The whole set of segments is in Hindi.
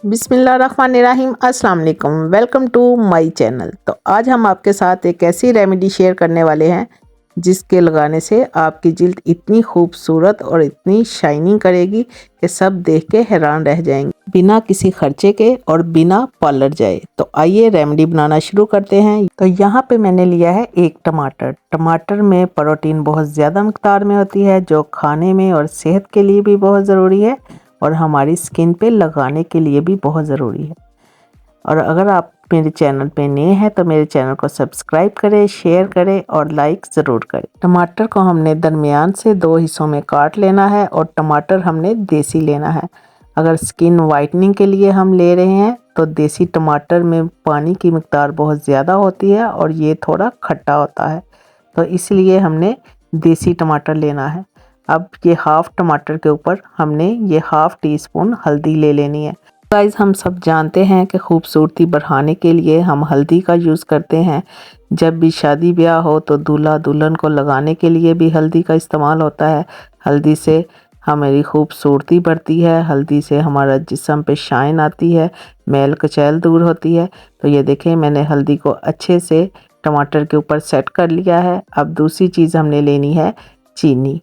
बिस्मिल्लाहिर्रहमानिर्रहीम, अस्सलाम वालेकुम। Welcome to my channel. तो आज हम आपके साथ एक ऐसी रेमेडी शेयर करने वाले हैं जिसके लगाने से आपकी जिल्द इतनी खूबसूरत और इतनी शाइनिंग करेगी कि सब देख के हैरान रह जाएंगे, बिना किसी खर्चे के और बिना पार्लर जाए। तो आइए रेमेडी बनाना शुरू करते हैं। तो यहाँ पे मैंने लिया है एक टमाटर। टमाटर में प्रोटीन बहुत ज़्यादा मकदार में होती है, जो खाने में और सेहत के लिए भी बहुत ज़रूरी है और हमारी स्किन पे लगाने के लिए भी बहुत ज़रूरी है। और अगर आप मेरे चैनल पे नए हैं तो मेरे चैनल को सब्सक्राइब करें, शेयर करें और लाइक ज़रूर करें। टमाटर को हमने दरमियान से 2 हिस्सों में काट लेना है और टमाटर हमने देसी लेना है। अगर स्किन वाइटनिंग के लिए हम ले रहे हैं तो देसी टमाटर में पानी की मकदार बहुत ज़्यादा होती है और ये थोड़ा खट्टा होता है, तो इसलिए हमने देसी टमाटर लेना है। अब ये हाफ़ टमाटर के ऊपर हमने ये हाफ़ टी स्पून हल्दी ले लेनी है। गाइस, हम सब जानते हैं कि खूबसूरती बढ़ाने के लिए हम हल्दी का यूज़ करते हैं। जब भी शादी ब्याह हो तो दूल्हा दुल्हन को लगाने के लिए भी हल्दी का इस्तेमाल होता है। हल्दी से हमारी खूबसूरती बढ़ती है, हल्दी से हमारा जिस्म पे शाइन आती है, मैल कुचैल दूर होती है। तो ये देखें, मैंने हल्दी को अच्छे से टमाटर के ऊपर सेट कर लिया है। अब दूसरी चीज़ हमने लेनी है चीनी,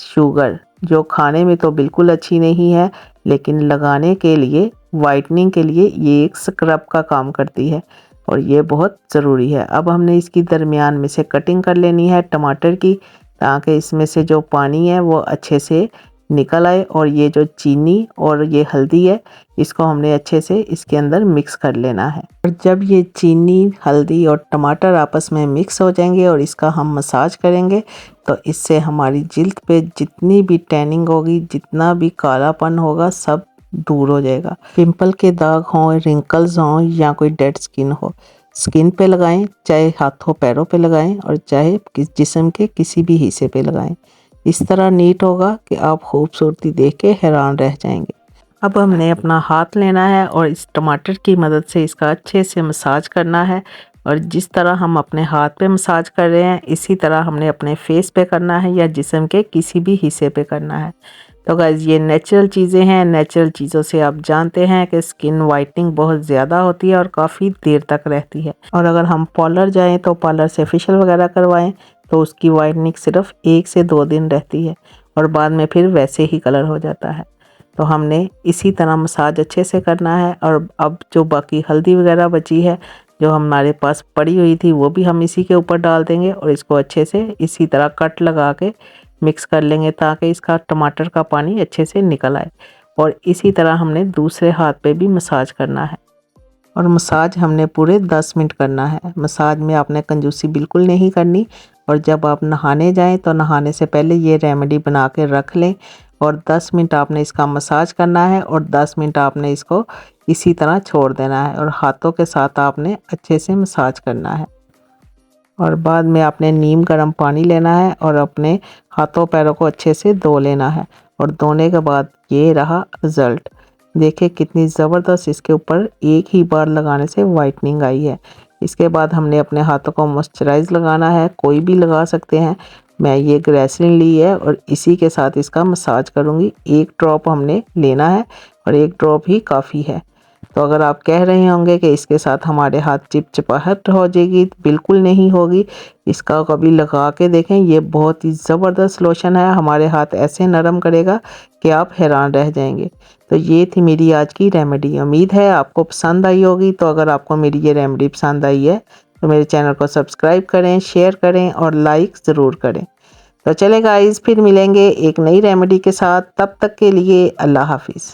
शुगर, जो खाने में तो बिल्कुल अच्छी नहीं है लेकिन लगाने के लिए, वाइटनिंग के लिए ये एक स्क्रब का काम करती है और ये बहुत ज़रूरी है। अब हमने इसकी दरमियान में से कटिंग कर लेनी है टमाटर की, ताकि इसमें से जो पानी है वो अच्छे से निकल आए। और ये जो चीनी और ये हल्दी है, इसको हमने अच्छे से इसके अंदर मिक्स कर लेना है। और जब ये चीनी, हल्दी और टमाटर आपस में मिक्स हो जाएंगे और इसका हम मसाज करेंगे तो इससे हमारी जिल्द पे जितनी भी टैनिंग होगी, जितना भी कालापन होगा, सब दूर हो जाएगा। पिंपल के दाग हों, रिंकल्स हों या कोई डेड स्किन हो, स्किन पे लगाएं, चाहे हाथों पैरों पे लगाएं और चाहे जिस्म के किसी भी हिस्से पे लगाएं। इस तरह नीट होगा कि आप खूबसूरती देख के हैरान रह जाएंगे। अब हमने अपना हाथ लेना है और इस टमाटर की मदद से इसका अच्छे से मसाज करना है। और जिस तरह हम अपने हाथ पे मसाज कर रहे हैं, इसी तरह हमने अपने फेस पे करना है या जिस्म के किसी भी हिस्से पे करना है। तो गाइस, ये नेचुरल चीज़ें हैं। नेचुरल चीज़ों से आप जानते हैं कि स्किन वाइटनिंग बहुत ज़्यादा होती है और काफ़ी देर तक रहती है। और अगर हम पार्लर जाएं तो पार्लर से फेशियल वगैरह करवाएं तो उसकी वाइटनिंग सिर्फ 1 से 2 दिन रहती है और बाद में फिर वैसे ही कलर हो जाता है। तो हमने इसी तरह मसाज अच्छे से करना है। और अब जो बाकी हल्दी वगैरह बची है, जो हमारे पास पड़ी हुई थी, वो भी हम इसी के ऊपर डाल देंगे और इसको अच्छे से इसी तरह कट लगा के मिक्स कर लेंगे ताकि इसका टमाटर का पानी अच्छे से निकल आए। और इसी तरह हमने दूसरे हाथ पे भी मसाज करना है और मसाज हमने पूरे 10 मिनट करना है। मसाज में आपने कंजूसी बिल्कुल नहीं करनी। और जब आप नहाने जाएं तो नहाने से पहले ये रेमेडी बना के रख लें और 10 मिनट आपने इसका मसाज करना है और 10 मिनट आपने इसको इसी तरह छोड़ देना है और हाथों के साथ आपने अच्छे से मसाज करना है। और बाद में आपने नीम गर्म पानी लेना है और अपने हाथों पैरों को अच्छे से धो लेना है। और धोने के बाद ये रहा रिज़ल्ट। देखिए कितनी ज़बरदस्त इसके ऊपर एक ही बार लगाने से वाइटनिंग आई है। इसके बाद हमने अपने हाथों को मॉइस्चराइज़ लगाना है, कोई भी लगा सकते हैं। मैं ये ग्लिसरीन ली है और इसी के साथ इसका मसाज करूँगी। 1 ड्रॉप हमने लेना है और 1 ड्रॉप ही काफ़ी है। तो अगर आप कह रहे होंगे कि इसके साथ हमारे हाथ चिपचिपाहट हो जाएगी, बिल्कुल नहीं होगी। इसका कभी लगा के देखें, ये बहुत ही ज़बरदस्त लोशन है। हमारे हाथ ऐसे नरम करेगा कि आप हैरान रह जाएंगे। तो ये थी मेरी आज की रेमेडी। उम्मीद है आपको पसंद आई होगी। तो अगर आपको मेरी ये रेमेडी पसंद आई है तो मेरे चैनल को सब्सक्राइब करें, शेयर करें और लाइक ज़रूर करें। तो चलें गाइस, फिर मिलेंगे एक नई रेमेडी के साथ। तब तक के लिए अल्लाह हाफिज़।